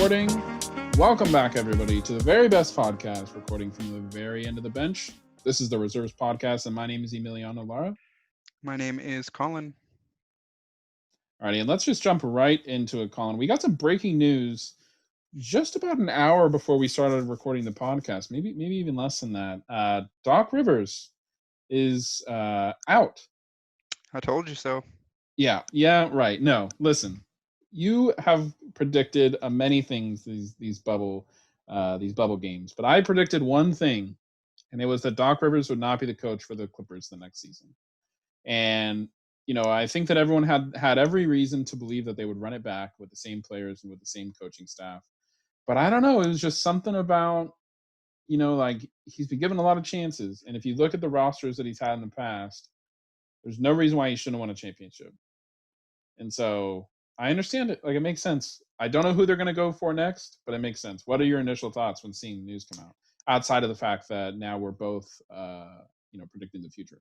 recording. Welcome back, everybody, to the very best podcast, recording from the very end of the bench. This is the Reserves Podcast, and my name is Emiliano Lara. My name is Collin. Alrighty, and let's just jump right into it, Colin. We got some breaking news just about an hour before we started recording the podcast, maybe even less than that. Doc Rivers is out. I told you so. Yeah, right. No, listen. You have predicted many things these bubble games, but I predicted one thing, and it was that Doc Rivers would not be the coach for the Clippers the next season. And I think that everyone had every reason to believe that they would run it back with the same players and with the same coaching staff. But I don't know. It was just something about like he's been given a lot of chances, and if you look at the rosters that he's had in the past, there's no reason why he shouldn't have won a championship. And so I understand it. Like, it makes sense. I don't know who they're going to go for next, but it makes sense. What are your initial thoughts when seeing the news come out? Outside of the fact that now we're both, predicting the future.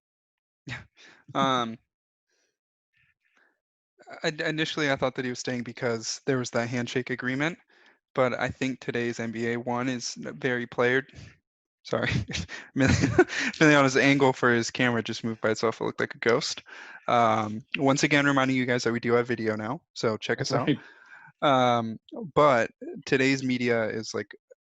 Initially, I thought that he was staying because there was that handshake agreement, but I think today's NBA one is very player. Sorry, Emiliano's angle for his camera just moved by itself. It looked like a ghost. Once again, reminding you guys that we do have video now, so check That's us right. out. But today's media is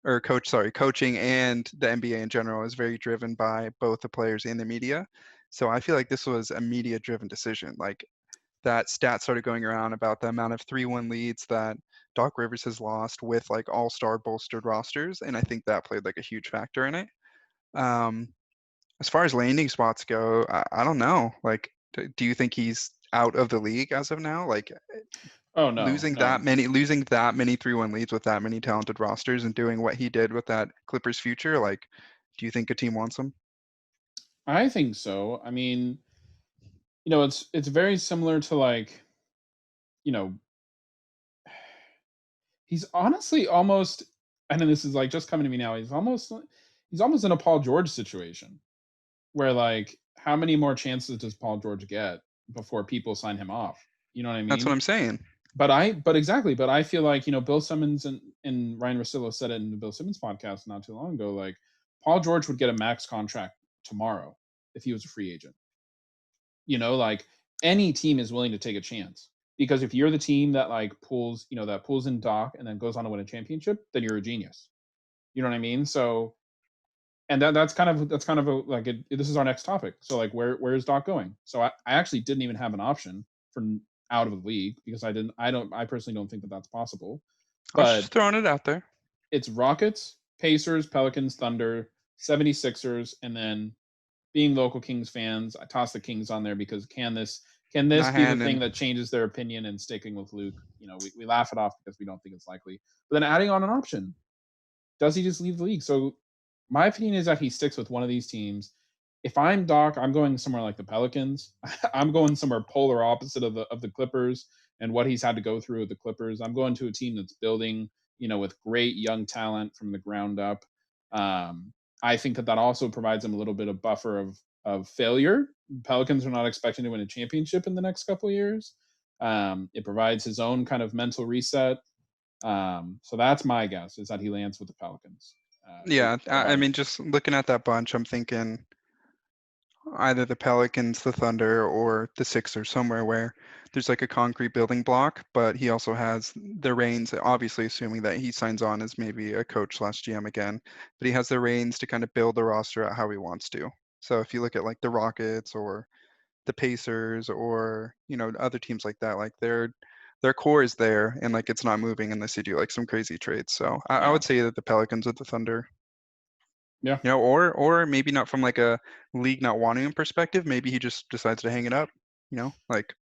coaching and the NBA in general is very driven by both the players and the media. So I feel like this was a media-driven decision. Like, that stat started going around about the amount of 3-1 leads that Doc Rivers has lost with like all-star bolstered rosters, and I think that played like a huge factor in it. As far as landing spots go, I don't know. Like, do you think he's out of the league as of now? Like, Oh no, losing that many 3-1 leads with that many talented rosters and doing what he did with that Clippers future, like, do you think a team wants him? I think so. I mean, it's very similar to like, you know, he's honestly almost, and then this is like just coming to me now. He's almost in a Paul George situation where, like, how many more chances does Paul George get before people sign him off? You know what I That's what mean? I'm saying. But I feel like, Bill Simmons and Ryan Russillo said it in the Bill Simmons podcast not too long ago. Like, Paul George would get a max contract tomorrow if he was a free agent. Like, any team is willing to take a chance, because if you're the team that like pulls in Doc and then goes on to win a championship, then you're a genius. You know what I mean? So, and that's kind of this is our next topic. So, like, where is Doc going? So I actually didn't even have an option for out of the league, because I personally don't think that that's possible. I was But just throwing it out there. it's Rockets, Pacers, Pelicans, Thunder, 76ers, and then, being local Kings fans, I toss the Kings on there because can this Not be the handing. thing that changes their opinion and sticking with Luke? We laugh it off because we don't think it's likely. But then adding on an option, does he just leave the league? So my opinion is that he sticks with one of these teams. If I'm Doc, I'm going somewhere like the Pelicans. I'm going somewhere polar opposite of the Clippers and what he's had to go through with the Clippers. I'm going to a team that's building, with great young talent from the ground up. I think that also provides him a little bit of buffer of failure. Pelicans are not expecting to win a championship in the next couple of years. It provides his own kind of mental reset. So that's my guess, is that he lands with the Pelicans. Yeah, What I about you? mean, just looking at that bunch, I'm thinking either the Pelicans, the Thunder, or the Sixers, somewhere where there's like a concrete building block, but he also has the reins, obviously assuming that he signs on as maybe a coach slash GM again, but he has the reins to kind of build the roster out how he wants to. So if you look at like the Rockets or the Pacers or, other teams like that, like their core is there and like it's not moving unless they do like some crazy trades. So I Yeah, would say that the Pelicans or the Thunder. yeah. Or maybe not from like a league not wanting him perspective. Maybe he just decides to hang it up. Like,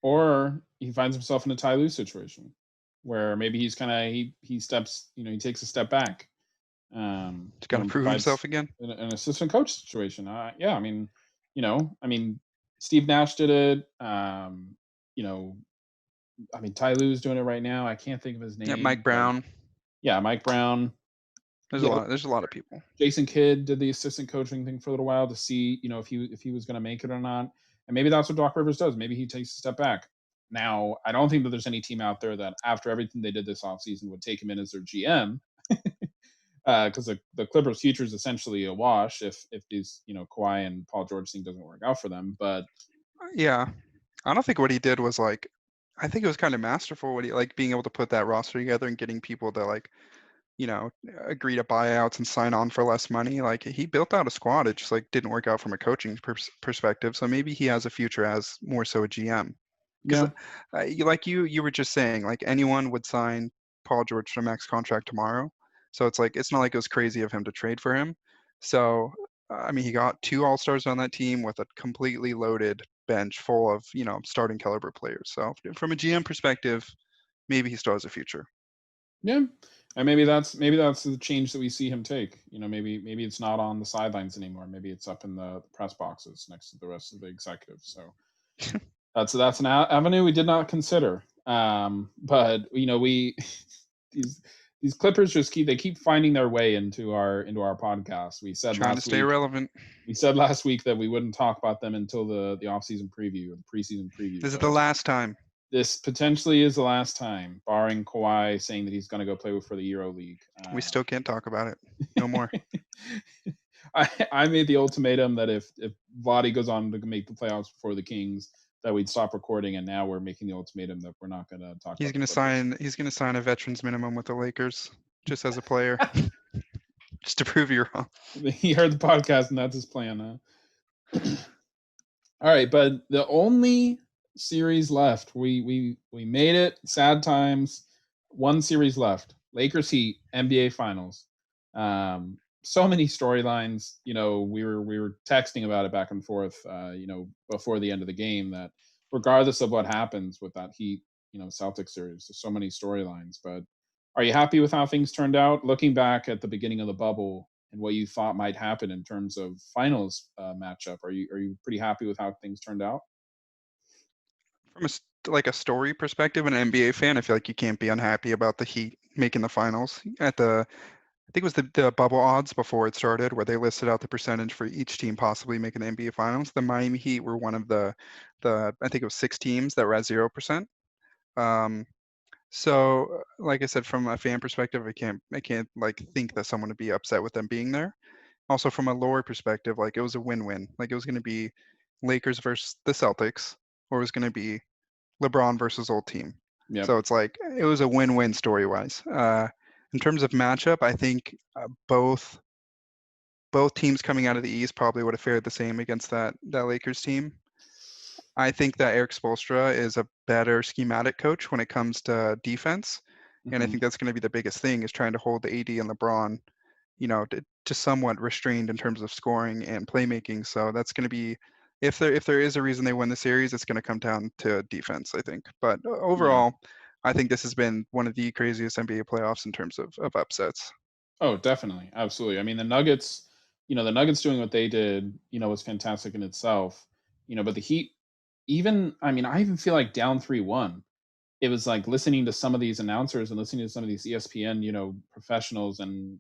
Or he finds himself in a Ty Lue situation where maybe he's kind of he steps, he takes a step back, to kind of prove provides himself again. an assistant coach situation. Yeah, I mean, Steve Nash did it. You know, Ty Lue's doing it right now. I can't think of his Yeah, Mike name, but Brown. yeah, Mike Brown. There's a Yeah, lot. There's a lot of people. Jason Kidd did the assistant coaching thing for a little while to see, if he was going to make it or not. And maybe that's what Doc Rivers does. Maybe he takes a step back. Now, I don't think that there's any team out there that, after everything they did this offseason, would take him in as their GM, because the Clippers' future is essentially a wash if these, Kawhi and Paul George thing doesn't work out for them. But Yeah, I don't think what he did was like. I think it was kind of masterful. What he like being able to put that roster together and getting people to like you know, agree to buyouts and sign on for less money. Like he built out a squad. It just like didn't work out from a coaching perspective. So maybe he has a future as more so a GM. Because yeah, you were just saying, like anyone would sign Paul George to a max contract tomorrow. So it's like it's not like it was crazy of him to trade for him. So I mean, he got 2 All-Stars on that team with a completely loaded bench full of starting caliber players. So from a GM perspective, maybe he still has a future. yeah, and maybe that's the change that we see him take. Maybe it's not on the sidelines anymore. Maybe it's up in the press boxes next to the rest of the executives. So that's an avenue we did not consider. But we these these Clippers just keep finding their way into our podcast. Trying to stay relevant. We said last week that we wouldn't talk about them until the offseason preview or the preseason preview. This is But the last time. this potentially is the last time, barring Kawhi saying that he's going to go play for the Euro League. We still can't talk about it. No more. I made the ultimatum that if Vlade goes on to make the playoffs before the Kings, that we'd stop recording, and now we're making the ultimatum that we're not going to talk He's about the gonna Clippers. sign. He's gonna sign a veterans minimum with the Lakers, just as a player, just to prove you're wrong. He heard the podcast, and that's his plan. All right, but the only series left, we made it. Sad times. One series left. Lakers Heat NBA Finals. So many storylines. We were texting about it back and forth. Before the end of the game, that regardless of what happens with that Heat, Celtics series, there's so many storylines. But are you happy with how things turned out? Looking back at the beginning of the bubble, and what you thought might happen in terms of finals matchup. Are you pretty happy with how things turned out? From like a story perspective, an NBA fan, I feel like you can't be unhappy about the Heat making the finals. I think it was the bubble odds before it started, where they listed out the percentage for each team possibly making the NBA finals. The Miami Heat were one of the I think it was 6 teams that were at 0%. Um, so, like I said, from a fan perspective, I can't like think that someone would be upset with them being there. Also, from a lore perspective, like it was a win-win. Like it was going to be Lakers versus the Celtics, or it was going to be LeBron versus old team. Yep. So it's like it was a win-win story-wise. In terms of matchup, I think both teams coming out of the East probably would have fared the same against that Lakers team. I think that Erik Spoelstra is a better schematic coach when it comes to defense, and I Hmm. think that's going to be the biggest thing is trying to hold the AD and LeBron, to somewhat restrained in terms of scoring and playmaking. So that's going to be if there is a reason they win the series, it's going to come down to defense, I think. But Yeah. overall, I think this has been one of the craziest NBA playoffs in terms of upsets. Oh, definitely, absolutely. I mean, the Nuggets doing what they did, was fantastic in itself. But the Heat, even, I mean, I even feel like down 3-1. It was like listening to some of these announcers and listening to some of these ESPN, professionals, and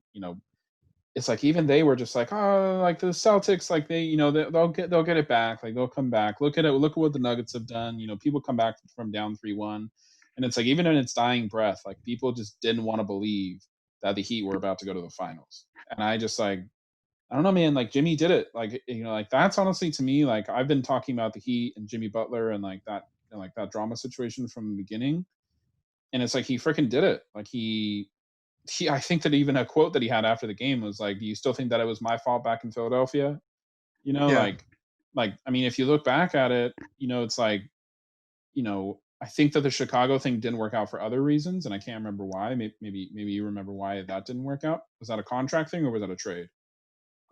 it's like even they were just like, oh, like the Celtics, like they'll get it back, like they'll come back. Look at it, look at what the Nuggets have done. People come back from down 3-1, and it's like even in its dying breath, like people just didn't want to believe that the Heat were about to go to the finals. And I just like, I don't know, man. Like Jimmy did it. Like like that's honestly to me, like I've been talking about the Heat and Jimmy Butler and like that drama situation from the beginning, and it's like he freaking did it. Like I think that even a quote that he had after the game was like, "Do you still think that it was my fault back in Philadelphia?" You know, Yeah. like I mean, if you look back at it, it's like, I think that the Chicago thing didn't work out for other reasons, and I can't remember why. Maybe you remember why that didn't work out. Was that a contract thing or was that a trade?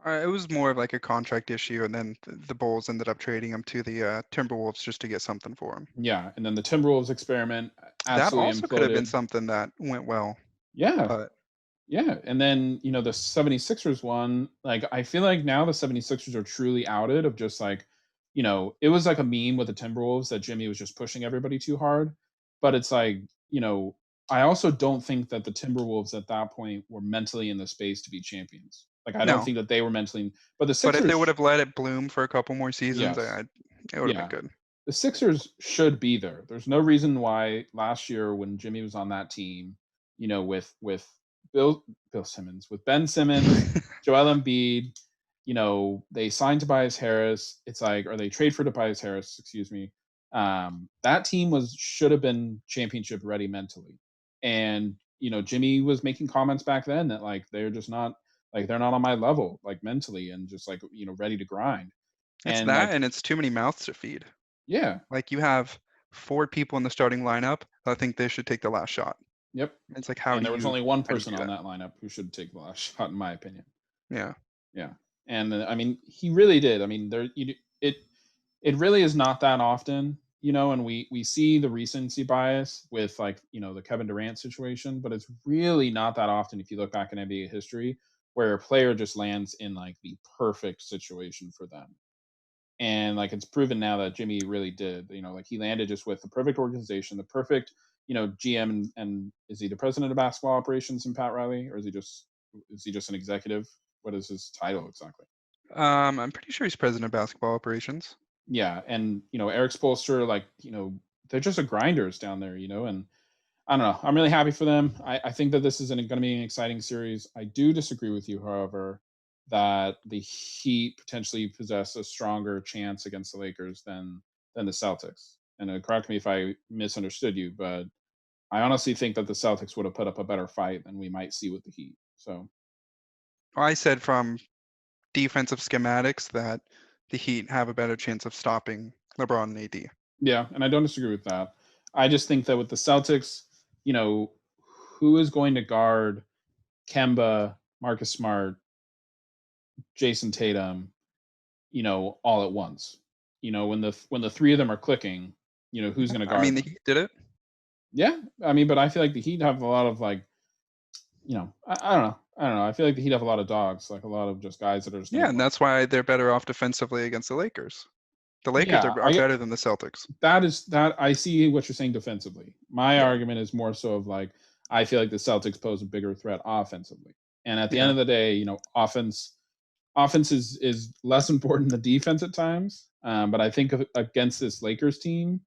It was more of like a contract issue, and then the Bulls ended up trading him to the Timberwolves just to get something for him. Yeah, and then the Timberwolves experiment That absolutely also could have been imploded. something that went well, Yeah, but yeah, and then, the 76ers one, like, I feel like now the 76ers are truly outed of just, like, it was like a meme with the Timberwolves that Jimmy was just pushing everybody too hard, but it's like, you know, I also don't think that the Timberwolves at that point were mentally in the space to be champions. Like, I don't no. think that they were mentally, but the But if they would Sixers, have let it bloom for a couple more seasons, yes. it would have been Yeah. good. the Sixers should be there. There's no reason why last year when Jimmy was on that team, with Bill Bill Simmons, with Ben Simmons, Joel Embiid, they signed Tobias Harris. It's like, or they trade for Tobias Harris, excuse me. That team was should have been championship ready mentally. And Jimmy was making comments back then that like they're just not like they're not on my level, like mentally and just like ready to grind. It's And that, like, and it's too many mouths to feed. yeah, Like you have 4 people in the starting lineup. I think they should take the last shot. yep. It's like And there was only one how do you person do on that? that lineup who should take the last shot, in my opinion. Yeah. Yeah, and I mean, he really did. I mean, it really is not that often, and we see the recency bias with like the Kevin Durant situation, but it's really not that often if you look back in NBA history where a player just lands in like the perfect situation for them. And like it's proven now that Jimmy really did. Like he landed just with the perfect organization, the perfect GM, and is he the president of basketball operations in Pat Riley, or is he just an executive? What is his title exactly? I'm pretty sure he's president of basketball operations. Yeah, and Erik Spoelstra, like they're just a grinders down there, and I don't know. I'm really happy for them. I think that this is going to be an exciting series. I do disagree with you, however, that the Heat potentially possess a stronger chance against the Lakers than the Celtics. And correct me if I misunderstood you, but I honestly think that the Celtics would have put up a better fight than we might see with the Heat. So I said from defensive schematics that the Heat have a better chance of stopping LeBron and AD. yeah, and I don't disagree with that. I just think that with the Celtics, you know, who is going to guard Kemba, Marcus Smart, Jason Tatum, all at once. When the three of them are clicking, who's going to I mean, guard the them? Heat did it. Yeah, I mean, but I feel like the Heat have a lot of like, I don't know, I feel like the Heat have a lot of dogs, like a lot of just guys that are just going Yeah, to and grind. that's why they're better off defensively against the Lakers. The Lakers Yeah, are better than the Celtics. that I see what you're saying defensively. My Yeah, argument is more so of like I feel like the Celtics pose a bigger threat offensively, and at the end yeah. of the day, offense is less important than defense at times. But I think against this Lakers team,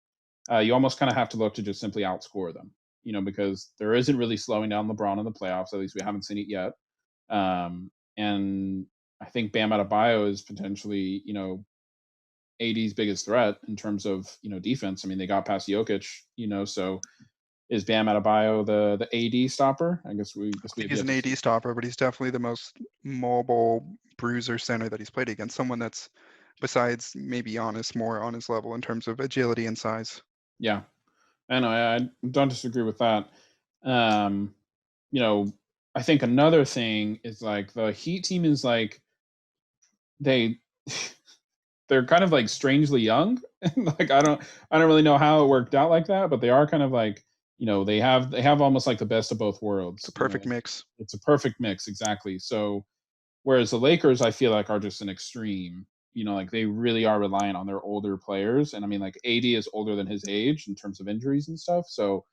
you almost kind of have to look to just simply outscore them. Because there isn't really slowing down LeBron in the playoffs. At least we haven't seen it yet. And I think Bam Adebayo is potentially AD's biggest threat in terms of defense. I mean, they got past Jokic. So is Bam Adebayo the AD stopper? I guess I we think have he's yet an to AD see. stopper, but he's definitely the most mobile bruiser center that he's played against. Someone that's, besides maybe Giannis, more on his level in terms of agility and size. Yeah, I know. I don't disagree with that. Um, you know, I think another thing is like the Heat team is like they they're kind of like strangely young. Like I don't really know how it worked out like that, but they are kind of like they have almost like the best of both It's a worlds. perfect mix. It's a perfect mix exactly. So whereas the Lakers, I feel like are just an extreme. Like they really are reliant on their older players, and I mean like AD is older than his age in terms of injuries and stuff. So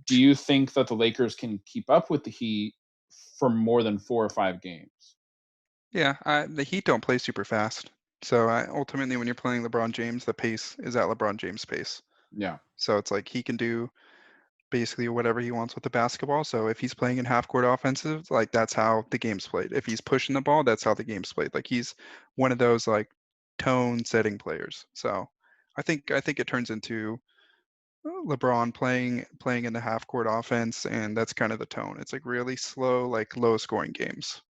do you think that the Lakers can keep up with the Heat for more than 4 or 5 games? Yeah, the Heat don't play super fast. So ultimately, when you're playing LeBron James, the pace is at LeBron James' pace. Yeah, So it's like he can do basically whatever he wants with the basketball. So if he's playing in half court offensive, like that's how the game's played. If he's pushing the ball, that's how the game's played. Like he's one of those like tone setting players. So I think it turns into LeBron playing in the half court offense, and that's kind of the tone. It's like really slow, like low scoring games.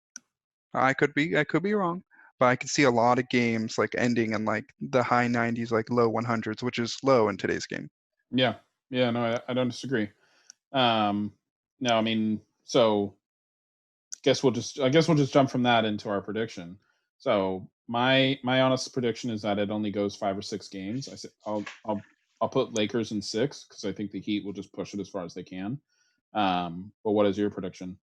I could be wrong, but I could see a lot of games like ending in like the high 90s, like low 100s, which is low in today's game. yeah, yeah. No, I don't disagree. Um, no, I mean, so I guess we'll just jump from that into our prediction. So my honest prediction is that it only goes 5 or 6 games. I said I'll put Lakers in 6 because I think the Heat will just push it as far as they can. But what is your prediction?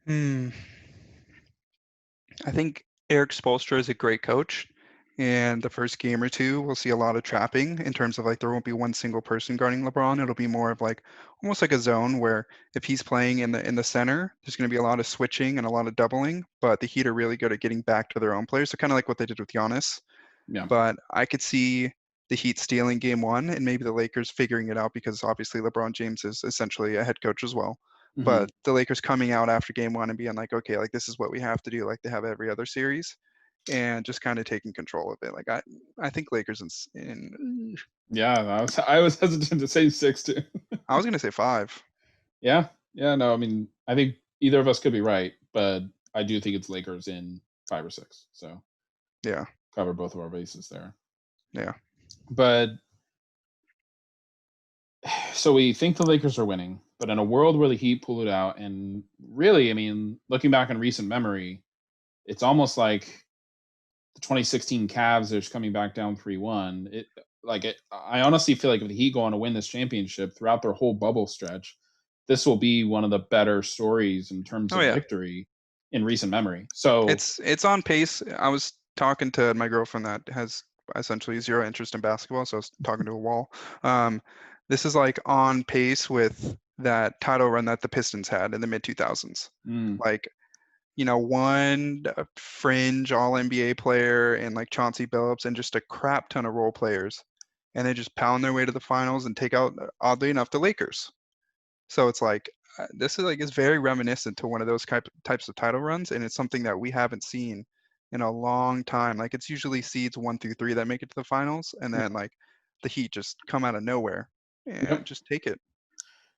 Hmm. I think Erik Spoelstra is a great coach. And the first game or two, we'll see a lot of trapping in terms of like there won't be one single person guarding LeBron. It'll be more of like almost like a zone where if he's playing in the center, there's going to be a lot of switching and a lot of doubling. But the Heat are really good at getting back to their own players. So kind of like what they did with Giannis. Yeah. But I could see the Heat stealing game one and maybe the Lakers figuring it out because obviously LeBron James is essentially a head coach as well. Hmm. But the Lakers coming out after game one and being like, okay, like this is what we have to do, like they have every other series, and just kind of taking control of it. Like I think Lakers in Yeah, I was hesitant to say 6 too. I was gonna say five. Yeah. Yeah, no, I mean, I think either of us could be right, but I do think it's Lakers in 5 or 6. So, Yeah, cover both of our bases there. yeah. But so we think the Lakers are winning, but in a world where the Heat pull it out, and really, I mean, looking back in recent memory, it's almost like the 2016 Cavs are just coming back down 3-1. I honestly feel like if the Heat go on to win this championship throughout their whole bubble stretch, this will be one of the better stories in terms Oh of yeah. victory in recent memory. So, It's on pace. I was talking to my girlfriend that has essentially zero interest in basketball, so I was talking to a wall. Um, this is like on pace with that title run that the Pistons had in the mid 2000s. mm, Like, one fringe all NBA player and like Chauncey Billups and just a crap ton of role players, and they just pound their way to the finals and take out, oddly enough, the Lakers. So it's like this is like it's very reminiscent to one of those types of title runs, and it's something that we haven't seen in a long time. Like it's usually seeds 1 through 3 that make it to the finals, and yeah, then like the Heat just come out of nowhere and yep. just take it.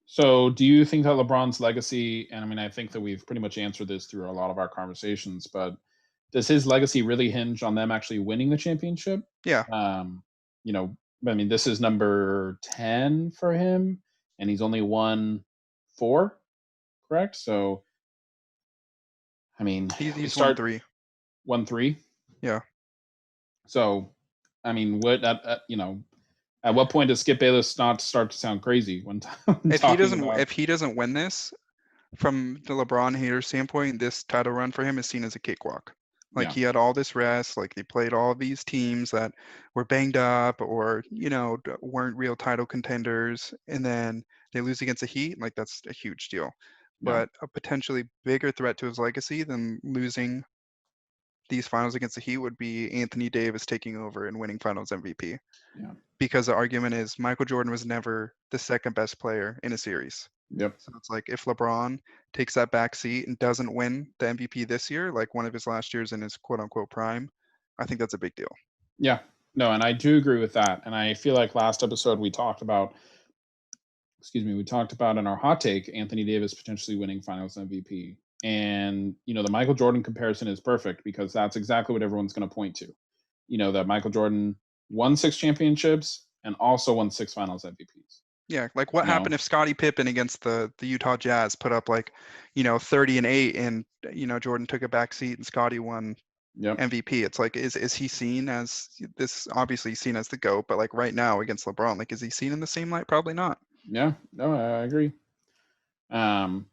So, do you think that LeBron's legacy, and I mean, I think that we've pretty much answered this through a lot of our conversations, but does his legacy really hinge on them actually winning the championship? Yeah, Um, you know, I mean, this is number 10 for him, and he's only won 4, correct? So, I mean, we he's won start 3. 1-3. Yeah, So, I mean, at what point does Skip Bayless not start to sound crazy when talking about? if he doesn't win this, from the LeBron hater standpoint, this title run for him is seen as a cakewalk. Like Yeah, he had all this rest, like he played all these teams that were banged up or, weren't real title contenders, and then they lose against the Heat, like that's a huge deal. yeah, But a potentially bigger threat to his legacy than losing these finals against the Heat would be Anthony Davis taking over and winning finals MVP. yeah, Because the argument is Michael Jordan was never the second best player in a series. yep, So it's like if LeBron takes that back seat and doesn't win the MVP this year, like one of his last years in his quote unquote prime, I think that's a big deal. yeah. No, and I do agree with that. And I feel like last episode we talked about, excuse me, we talked about in our hot take Anthony Davis potentially winning Finals MVP. And the Michael Jordan comparison is perfect because that's exactly what everyone's going to point to. That Michael Jordan won 6 championships and also won 6 Finals MVPs. Yeah, like what You happened know, if Scottie Pippen against the Utah Jazz put up like, 30 and 8 and Jordan took a back seat and Scottie won yep, MVP. It's like is he seen as this obviously seen as the GOAT, but like right now against LeBron, like is he seen in the same light? Probably not. yeah, no, I agree. Um,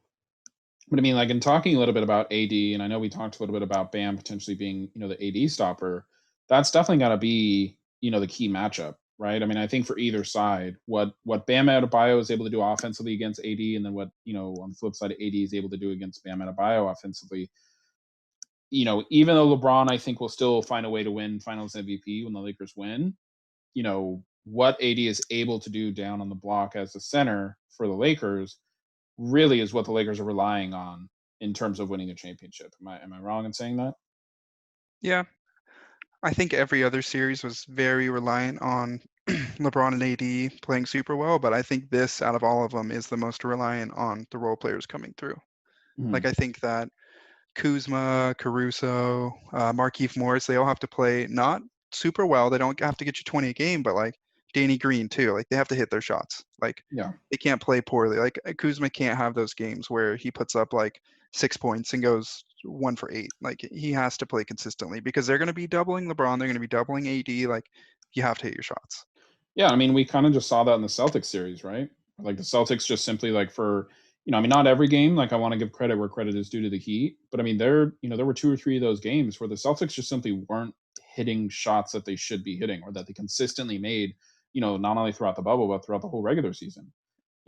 but I mean, like in talking a little bit about AD, and I know we talked a little bit about Bam potentially being, the AD stopper. That's definitely got to be, the key matchup, right? I mean, I think for either side, what Bam Adebayo is able to do offensively against AD, and then what on the flip side, AD is able to do against Bam Adebayo offensively. Even though LeBron, I think, will still find a way to win Finals MVP when the Lakers win. What AD is able to do down on the block as a center for the Lakers really is what the Lakers are relying on in terms of winning a championship. Am I wrong in saying that? Yeah, I think every other series was very reliant on LeBron and AD playing super well, but I think this out of all of them is the most reliant on the role players coming through. Like Mhm. I think that Kuzma, Caruso, Markieff Morris, they all have to play not super well. They don't have to get you 20 a game, but like Danny Green too. Like they have to hit their shots. Like Yeah. they can't play poorly. Like Kuzma can't have those games where he puts up like 6 points and goes 1 for 8. Like he has to play consistently because they're going to be doubling LeBron. They're going to be doubling AD. Like you have to hit your shots. Yeah, I mean, we kind of just saw that in the Celtics series, right? Like the Celtics just simply like I mean, not every game. Like I want to give credit where credit is due to the Heat, but I mean, there were 2 or 3 of those games where the Celtics just simply weren't hitting shots that they should be hitting or that they consistently made. Not only throughout the bubble but throughout the whole regular season.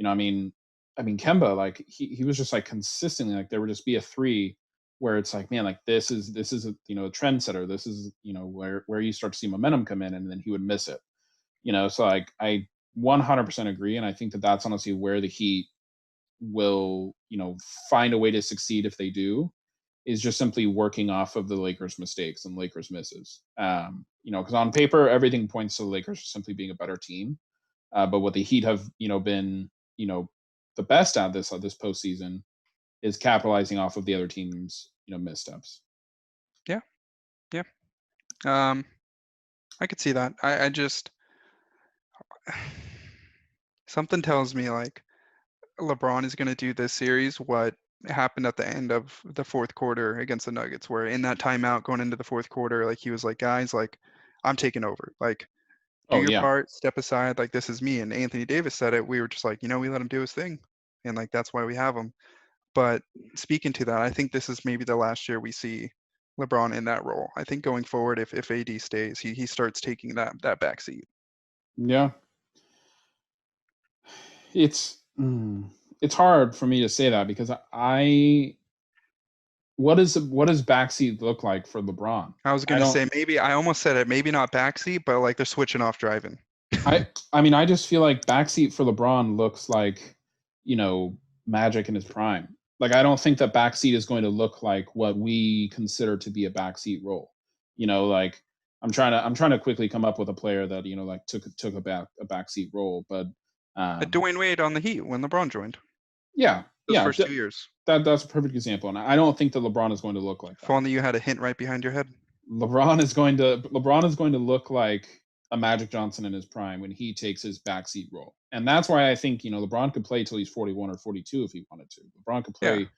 I mean, Kemba, like he was just like consistently like there would just be a three where it's like, man, like this is a, a trendsetter. This is, where you start to see momentum come in, and then he would miss it. So like I 100% agree, and I think that that's honestly where the Heat will, find a way to succeed if they do, is just simply working off of the Lakers' mistakes and Lakers' misses. Because on paper everything points to the Lakers simply being a better team, but what the Heat have, been, the best at this postseason is capitalizing off of the other team's, missteps. Yeah, yeah. I could see that. I just something tells me like LeBron is going to do this series what happened at the end of the fourth quarter against the Nuggets, where in that timeout going into the fourth quarter, like he was like, guys, like I'm taking over. Like do Oh your yeah, part, step aside, like this is me. And Anthony Davis said it. We were just like, we let him do his thing. And like that's why we have him. But speaking to that, I think this is maybe the last year we see LeBron in that role. I think going forward, if AD stays, he starts taking that back seat. yeah. It's hard for me to say that because what does backseat look like for LeBron? I was I gonna don't. say maybe I almost said it, maybe not backseat, but like they're switching off driving. I mean, I just feel like backseat for LeBron looks like, Magic in his prime. Like I don't think that backseat is going to look like what we consider to be a backseat role. Like I'm trying to quickly come up with a player that, like took a backseat role, but Dwayne Wade on the Heat when LeBron joined yeah, those yeah, first 2 years. that's a perfect example, and I don't think that LeBron is going to look like If that. only you had a hint right behind your head. LeBron is going to look like a Magic Johnson in his prime when he takes his backseat role. And that's why I think, LeBron could play till he's 41 or 42 if he wanted to. LeBron could Yeah. play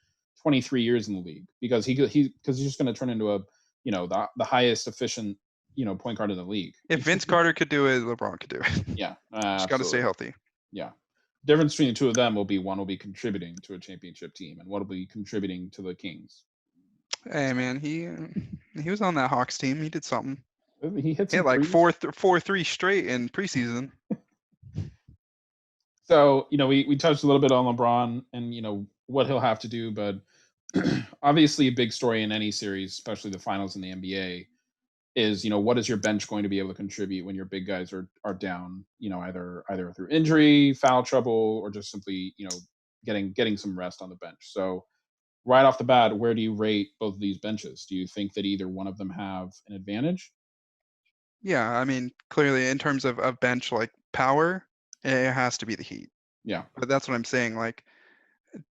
23 years in the league because he's just going to turn into the highest efficient, point guard in the league. If Vince Carter could do it, LeBron could do it. Yeah, Just got to stay absolutely. healthy. Yeah. Difference between the two of them will be one will be contributing to a championship team and one will be contributing to the Kings. Hey man, he was on that Hawks team. He did something. He hit He some had like threes. 4 3 straight in preseason. So, we touched a little bit on LeBron and, what he'll have to do, but obviously a big story in any series, especially the finals in the NBA, is, what is your bench going to be able to contribute when your big guys are down, either through injury, foul trouble, or just simply, getting some rest on the bench. So right off the bat, where do you rate both of these benches? Do you think that either one of them have an advantage? Yeah, I mean, clearly in terms of bench like power, it has to be the Heat. Yeah. But that's what I'm saying. Like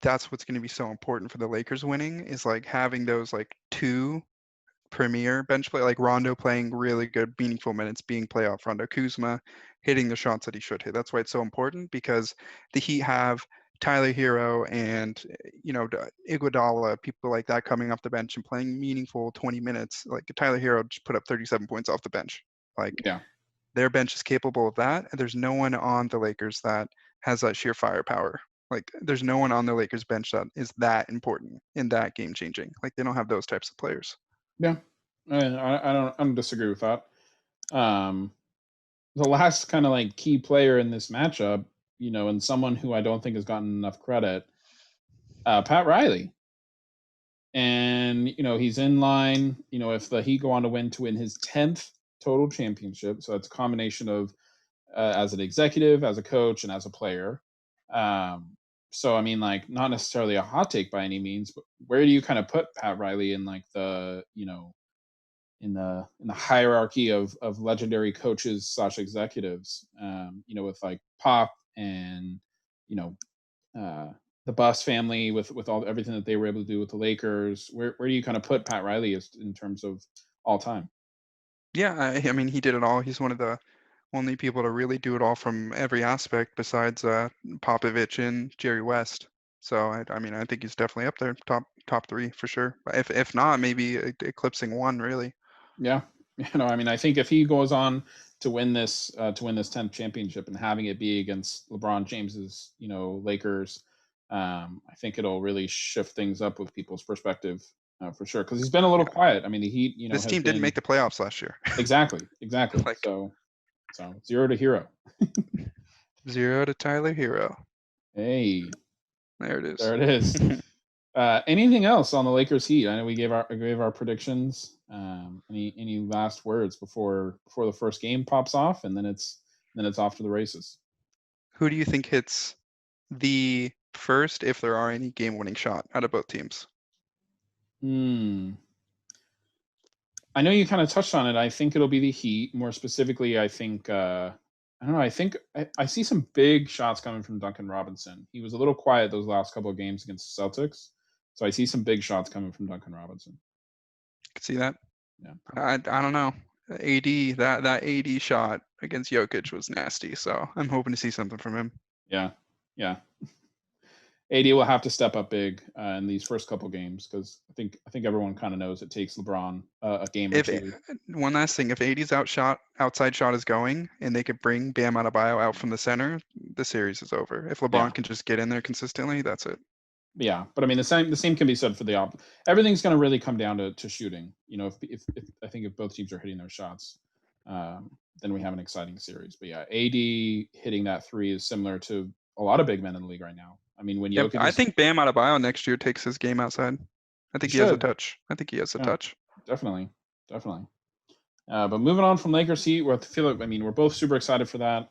that's what's going to be so important for the Lakers winning is like having those like two premier bench play, like Rondo playing really good, meaningful minutes, being playoff Rondo, Kuzma hitting the shots that he should hit. That's why it's so important because the Heat have Tyler Hero and Iguodala, people like that coming off the bench and playing meaningful 20 minutes. Like Tyler Hero just put up 37 points off the bench. Like Yeah. their bench is capable of that, and there's no one on the Lakers that has that sheer firepower. Like there's no one on the Lakers bench that is that important in that game changing. Like they don't have those types of players. Yeah. I don't disagree with that. Um, the last kind of like key player in this matchup, and someone who I don't think has gotten enough credit, Pat Riley. And he's in line. If the Heat go on to win his 10th total championship, so it's a combination of as an executive, as a coach, and as a player. So I mean, like, not necessarily a hot take by any means, but where do you kind of put Pat Riley in like the in the hierarchy of legendary coaches slash executives? With like Pop and you know uh, the Bus family with all everything that they were able to do with the Lakers. Where do you kind of put Pat Riley as in terms of all time? Yeah, I mean, he did it all. He's one of the only people to really do it all from every aspect besides Popovich and Jerry West. So I mean, I think he's definitely up there, top three for sure. If not, maybe eclipsing one really. Yeah, I mean, I think if he goes on to win this 10th championship and having it be against LeBron James's Lakers, I think it'll really shift things up with people's perspective, for sure, because he's been a little Yeah, quiet. I mean, the Heat this has team didn't been make the playoffs last year. exactly. Like So 0 to hero. 0 to Tyler Hero. Hey, There it is. there it is. Anything else on the Lakers Heat? I know we gave our predictions. Any last words before the first game pops off, and then it's off to the races. Who do you think hits the first, if there are any, game-winning shot out of both teams? I know you kind of touched on it. I think it'll be the Heat. More specifically, I think I don't know. I think I see some big shots coming from Duncan Robinson. He was a little quiet those last couple of games against the Celtics, so I see some big shots coming from Duncan Robinson. Could see that. Yeah, I don't know. That AD shot against Jokic was nasty, so I'm hoping to see something from him. yeah. AD will have to step up big in these first couple games because I think everyone kind of knows it takes LeBron a game or two. One last thing, if AD's outside shot is going, and they could bring Bam Adebayo out from the center, the series is over. If LeBron can just get in there consistently, that's it. Yeah, but I mean the same can be said for the everything's going to really come down to shooting. If I think if both teams are hitting their shots, then we have an exciting series. But yeah, AD hitting that three is similar to a lot of big men in the league right now. I mean, when Jokic, I think Bam Adebayo next year takes his game outside. I think he has a touch. Definitely. But moving on from Lakers Heat, we're both super excited for that.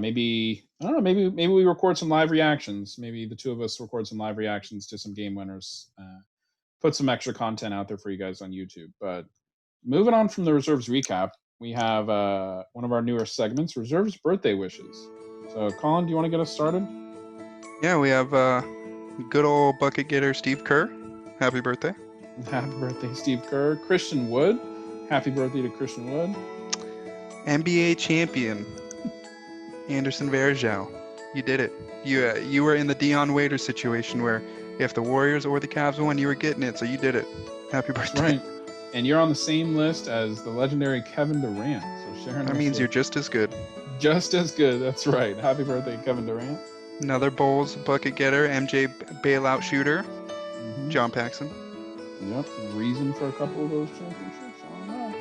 Maybe I don't know. Maybe we record some live reactions. Maybe the two of us record some live reactions to some game winners. Put some extra content out there for you guys on YouTube. But moving on from the reserves recap, we have one of our newer segments, reserves birthday wishes. So, Collin, do you want to get us started? Yeah, we have good old bucket getter Steve Kerr. Happy birthday. Happy birthday, Steve Kerr. Christian Wood. Happy birthday to Christian Wood. NBA champion Anderson Varejao. You did it. You were in the Dion Waiters situation where if the Warriors or the Cavs won, you were getting it. So you did it. Happy birthday. Right. And you're on the same list as the legendary Kevin Durant. So Sharon. That means you're just as good. Just as good. That's right. Happy birthday, Kevin Durant. Another Bulls bucket getter, MJ bailout shooter, John Paxson. Yep. Reason for a couple of those championships. I don't know.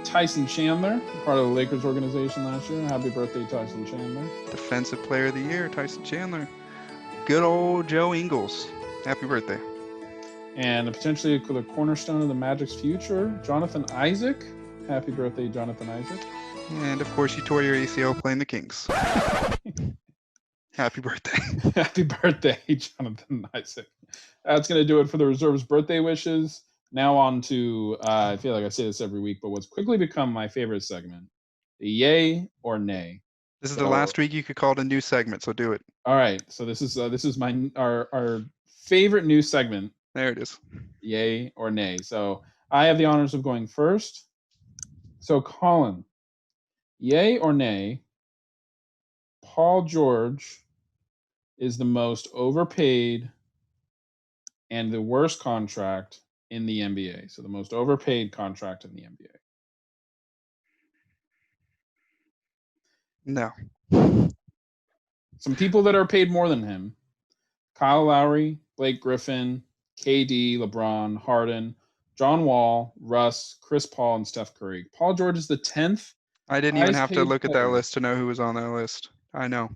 Tyson Chandler, part of the Lakers organization last year. Happy birthday, Tyson Chandler. Defensive Player of the Year, Tyson Chandler. Good old Joe Ingles. Happy birthday. And potentially the cornerstone of the Magic's future, Jonathan Isaac. Happy birthday, Jonathan Isaac. And of course, you tore your ACL playing the Kings. Happy birthday. Happy birthday, Jonathan Isaac. That's going to do it for the reserves birthday wishes. Now on to, I feel like I say this every week, but what's quickly become my favorite segment, the yay or nay. This is the last week you could call it a new segment, so do it. All right. So this is our favorite new segment. There it is. Yay or nay. So I have the honors of going first. So Collin, yay or nay, Paul George is the most overpaid and the worst contract in the NBA. So the most overpaid contract in the NBA. No. Some people that are paid more than him: Kyle Lowry, Blake Griffin, KD, LeBron, Harden, John Wall, Russ, Chris Paul, and Steph Curry. Paul George is the 10th. I didn't even have to look at that list to know who was on that list. I know.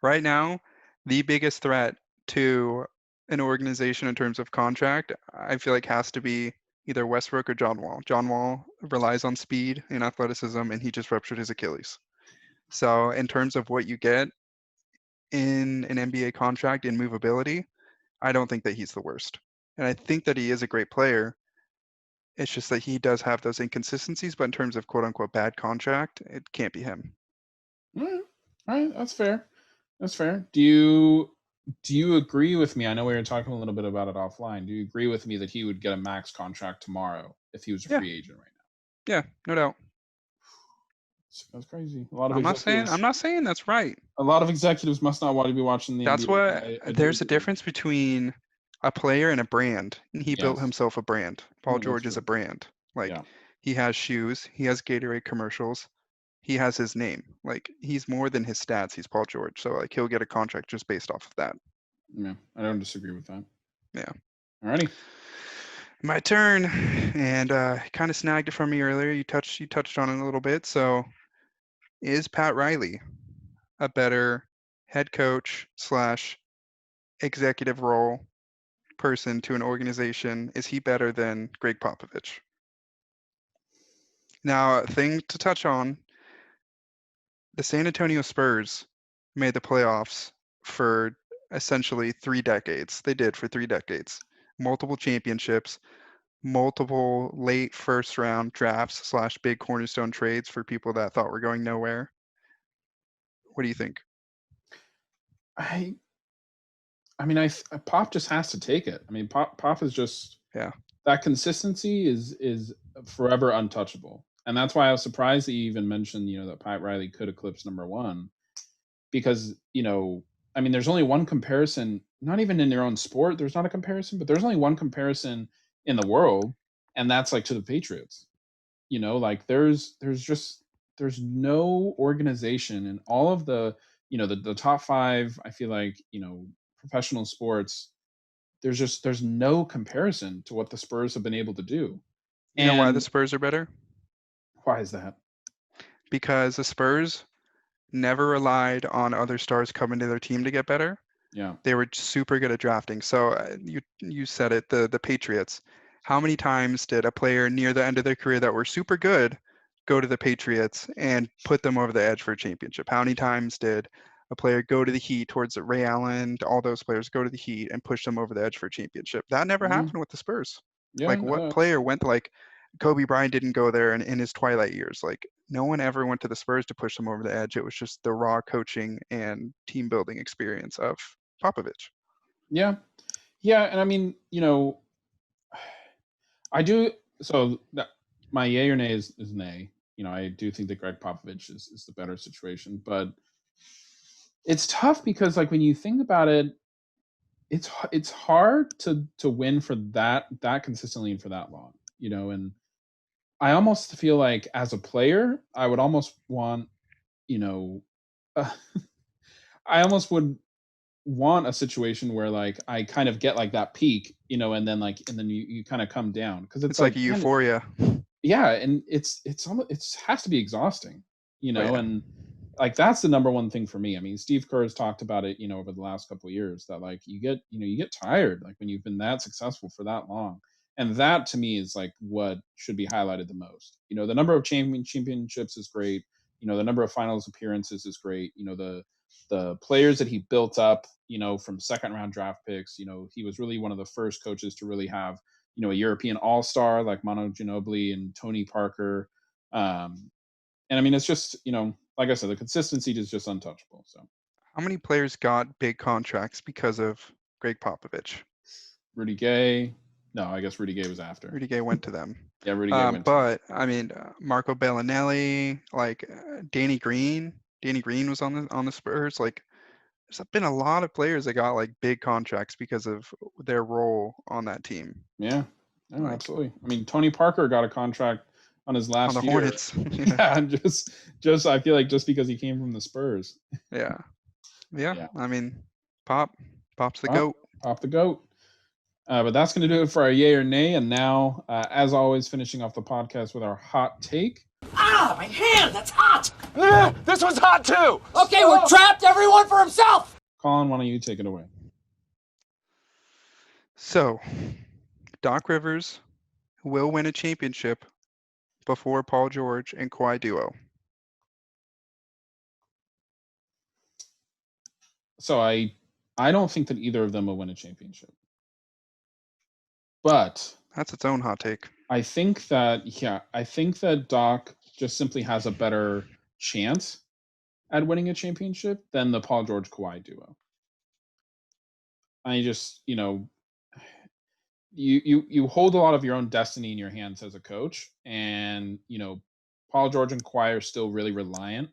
Right now, the biggest threat to an organization in terms of contract, I feel like has to be either Westbrook or John Wall. John Wall relies on speed and athleticism, and he just ruptured his Achilles. So in terms of what you get in an NBA contract in movability, I don't think that he's the worst. And I think that he is a great player. It's just that he does have those inconsistencies, but in terms of quote unquote bad contract, it can't be him. All right, that's fair. Do you agree with me? I know we were talking a little bit about it offline. Do you agree with me that he would get a max contract tomorrow if he was a free agent right now? Yeah, no doubt. That's crazy. A lot of I'm not saying that's right. A lot of executives must not want to be watching the That's NBA. what there's a difference between a player and a brand. And he built himself a brand. Paul George is a brand. He has shoes, he has Gatorade commercials, he has his name. Like, he's more than his stats. He's Paul George. So like he'll get a contract just based off of that. Yeah, I don't disagree with that. Yeah. Alrighty. My turn. And kind of snagged it from me earlier. You touched on it a little bit. So is Pat Riley a better head coach / executive role person to an organization, is he better than Greg Popovich? Now, a thing to touch on, the San Antonio Spurs made the playoffs for essentially 3 decades. They did for 3 decades. Multiple championships, multiple late first round drafts slash big cornerstone trades for people that thought were going nowhere. What do you think? I I mean, Pop just has to take it. I mean, Pop is just Yeah. that consistency is forever untouchable, and that's why I was surprised that you even mentioned that Pat Riley could eclipse number one because I mean, there's only one comparison, not even in your own sport. There's not a comparison, but there's only one comparison in the world, and that's like to the Patriots. Like there's no organization in all of the top five. I feel like professional sports, there's no comparison to what the Spurs have been able to do. You know why the And Spurs are better? why is that? Because the Spurs never relied on other stars coming to their team to get better. Yeah. They were super good at drafting. So you said it, the Patriots. How many times did a player near the end of their career that were super good go to the Patriots and put them over the edge for a championship? How many times did a player go to the Heat towards Ray Allen, all those players go to the Heat and push them over the edge for a championship? That never Yeah. happened with the Spurs. Yeah. Like what player went like Kobe Bryant didn't go there in his twilight years. Like no one ever went to the Spurs to push them over the edge. It was just the raw coaching and team building experience of Popovich. Yeah. Yeah. And I mean, I do. So my yay or nay is nay. I do think that Greg Popovich is the better situation, but it's tough because like when you think about it, it's hard to win for that consistently and for that long. And I almost feel like as a player, I would almost want, you know, uh, I almost would want a situation where like I kind of get like that peak, and then you kind of come down because it's It's like like, a man, euphoria. yeah, and it's almost has to be exhausting, Oh yeah. and like that's the number one thing for me. I mean, Steve Kerr has talked about it, over the last couple of years that like you get tired like when you've been that successful for that long. And that to me is like what should be highlighted the most. The number of championships is great. The number of finals appearances is great. The players that he built up, from second round draft picks. He was really one of the first coaches to really have, a European all-star like Manu Ginobili and Tony Parker. And I mean, it's just, like I said, the consistency is just untouchable. So How many players got big contracts because of Greg Popovich? Rudy Gay, no, I guess Rudy Gay was after. Rudy Gay went to them. Yeah, Rudy Gay went to them. But I mean, Marco Bellinelli, like Danny Green. Danny Green was on the Spurs. Like, there's been a lot of players that got like big contracts because of their role on that team. Yeah, no, Like absolutely. I mean, Tony Parker got a contract on his on the last year. Hornets. Yeah. Yeah, and just I feel like just because he came from the Spurs. Yeah. Yeah. Yeah, I mean, Pop's the pop, GOAT. pop the goat. But that's going to do it for our yay or nay. And now, as always, finishing off the podcast with our hot take. Ah, my hand, that's hot! This was hot too! Okay, we're trapped, everyone for himself! Collin, why don't you take it away? So, Doc Rivers will win a championship before Paul George and Kawhi duo. So I don't think that either of them will win a championship. But That's its own hot take. I think that Doc just simply has a better chance at winning a championship than the Paul George Kawhi duo. I just, you hold a lot of your own destiny in your hands as a coach, and Paul George and Kawhi are still really reliant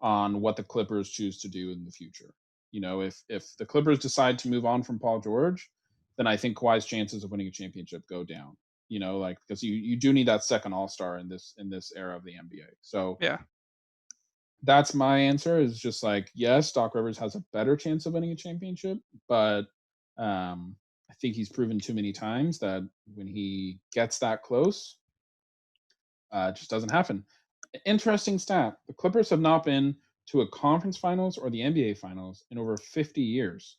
on what the Clippers choose to do in the future. If the Clippers decide to move on from Paul George, then I think Kawhi's chances of winning a championship go down. Because you do need that second All Star in this era of the NBA. So Yeah. that's my answer. Is just like, yes, Doc Rivers has a better chance of winning a championship, but I think he's proven too many times that when he gets that close, it just doesn't happen. Interesting stat: the Clippers have not been to a conference finals or the NBA finals in over 50 years.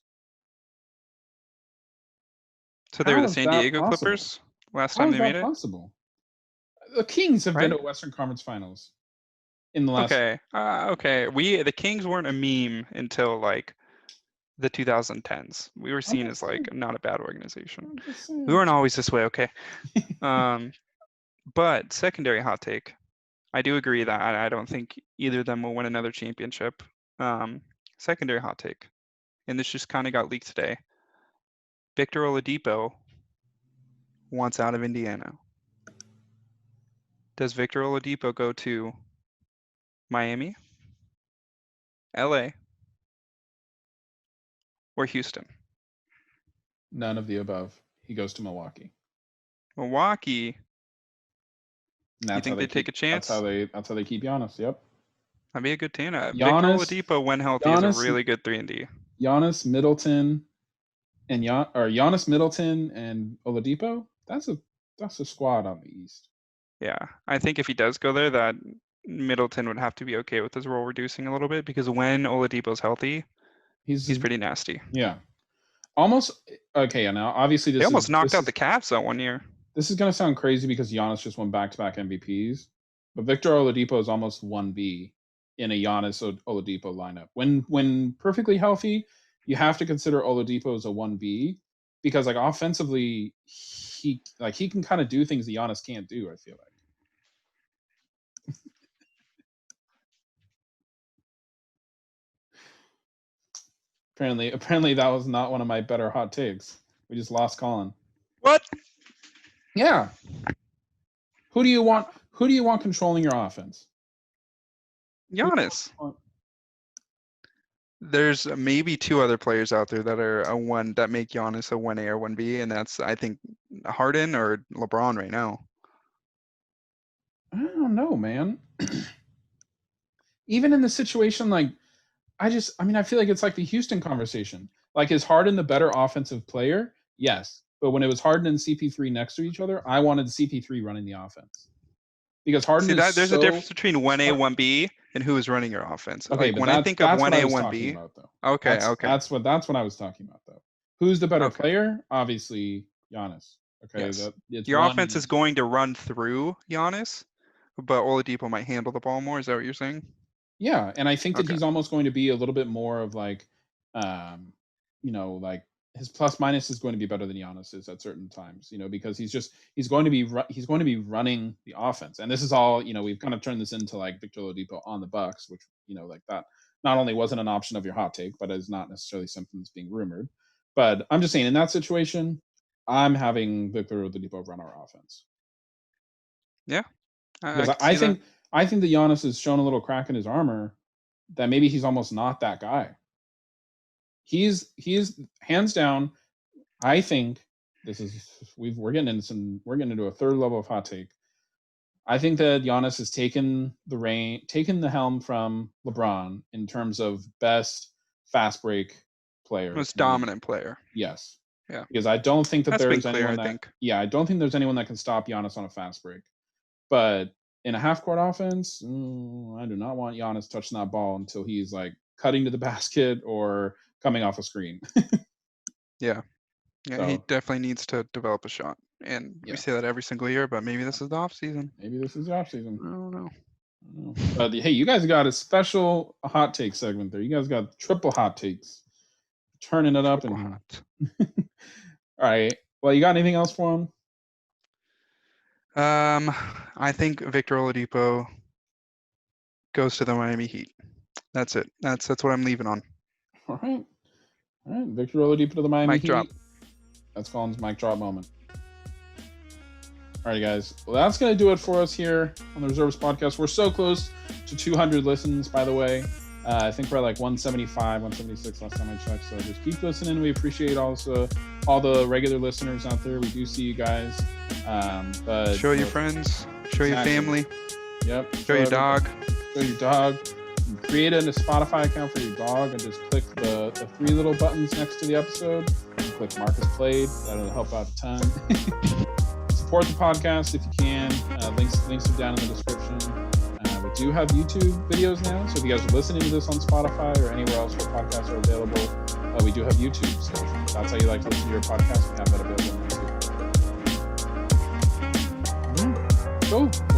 So they were How the is San that Diego possible? Clippers last How time is they made that it? possible? The Kings have been Right? to Western Conference Finals in the last. Okay. Okay. The Kings weren't a meme until like the 2010s. We were I'm seen just as like saying. not a bad organization. I'm just We saying. weren't always this way, okay? But secondary hot take. I do agree that I don't think either of them will win another championship. Secondary hot take, and this just kind of got leaked today. Victor Oladipo wants out of Indiana. Does Victor Oladipo go to Miami, LA, or Houston? None of the above. He goes to Milwaukee. Milwaukee. And You that's how think they they take a chance? That's how they keep Giannis. Yep. That'd be a good team. Victor Giannis, Oladipo, when healthy, is a Giannis, really good 3-and-D. Giannis Middleton, and Giannis Middleton and Oladipo. That's a squad on the East. Yeah, I think if he does go there, that Middleton would have to be okay with his role reducing a little bit because when Oladipo's healthy, he's pretty nasty. Yeah. Almost okay. Now, obviously, They almost knocked out the Cavs that one year. This is going to sound crazy because Giannis just won back-to-back MVPs, but Victor Oladipo is almost 1B in a Giannis Oladipo lineup. When perfectly healthy, you have to consider Oladipo as a 1B because like offensively, he can kind of do things that Giannis can't do. I feel like. Apparently, that was not one of my better hot takes. We just lost Collin. What? Yeah. Who do you want? Who do you want controlling your offense? Giannis. There's maybe two other players out there that are that make Giannis a 1A or 1B, and that's I think Harden or LeBron right now. I don't know, man. Even in the situation, like I feel like it's like the Houston conversation. Like, is Harden the better offensive player? Yes. But when it was Harden and CP3 next to each other, I wanted CP3 running the offense. Because Harden there's a difference between 1A, 1B, and who is running your offense. Okay, like but when I think of 1A, 1B. Okay. That's what I was talking about, though. Who's the better player? Obviously, Giannis. Okay, yes. Your offense is going to run through Giannis, but Oladipo might handle the ball more. Is that what you're saying? Yeah, and I think that he's almost going to be a little bit more of like, like his plus minus is going to be better than Giannis is at certain times, because he's going to be running the offense. And this is all, we've kind of turned this into like Victor Oladipo on the Bucks, which, like that not only wasn't an option of your hot take, but is not necessarily something that's being rumored. But I'm just saying in that situation, I'm having Victor Oladipo run our offense. Yeah. Because I think that Giannis has shown a little crack in his armor that maybe he's almost not that guy. He's hands down. I think we're getting into a third level of hot take. I think that Giannis has taken the helm from LeBron in terms of best fast break player, most dominant player. Yes. Yeah. Because I don't think that there's anyone I don't think there's anyone that can stop Giannis on a fast break. But in a half-court offense, I do not want Giannis touching that ball until he's like cutting to the basket or coming off a screen. Yeah, so, he definitely needs to develop a shot, and we say that every single year. But maybe this is the off season. Maybe this is the off season. I don't know. But hey, you guys got a special hot take segment there. You guys got triple hot takes, turning it up and hot. All right. Well, you got anything else for him? I think Victor Oladipo goes to the Miami Heat. That's it. That's what I'm leaving on. All right. Victor Oladipo to the Miami Heat. Drop. That's Collin's mic drop moment. All right, guys. Well, that's going to do it for us here on the Reserves Podcast. We're so close to 200 listens, by the way. I think we're at like 175, 176 last time I checked. So just keep listening. We appreciate also all the regular listeners out there. We do see you guys. But show your friends. Show your family. Yep. Show your dog. Show your dog. Create a Spotify account for your dog and just click the three little buttons next to the episode. Click Marcus Played. That'll help out a ton. Support the podcast if you can. Links are down in the description. We do have YouTube videos now, so if you guys are listening to this on Spotify or anywhere else where podcasts are available, We do have YouTube, so if that's how you like to listen to your podcast, we have that available on YouTube. Cool.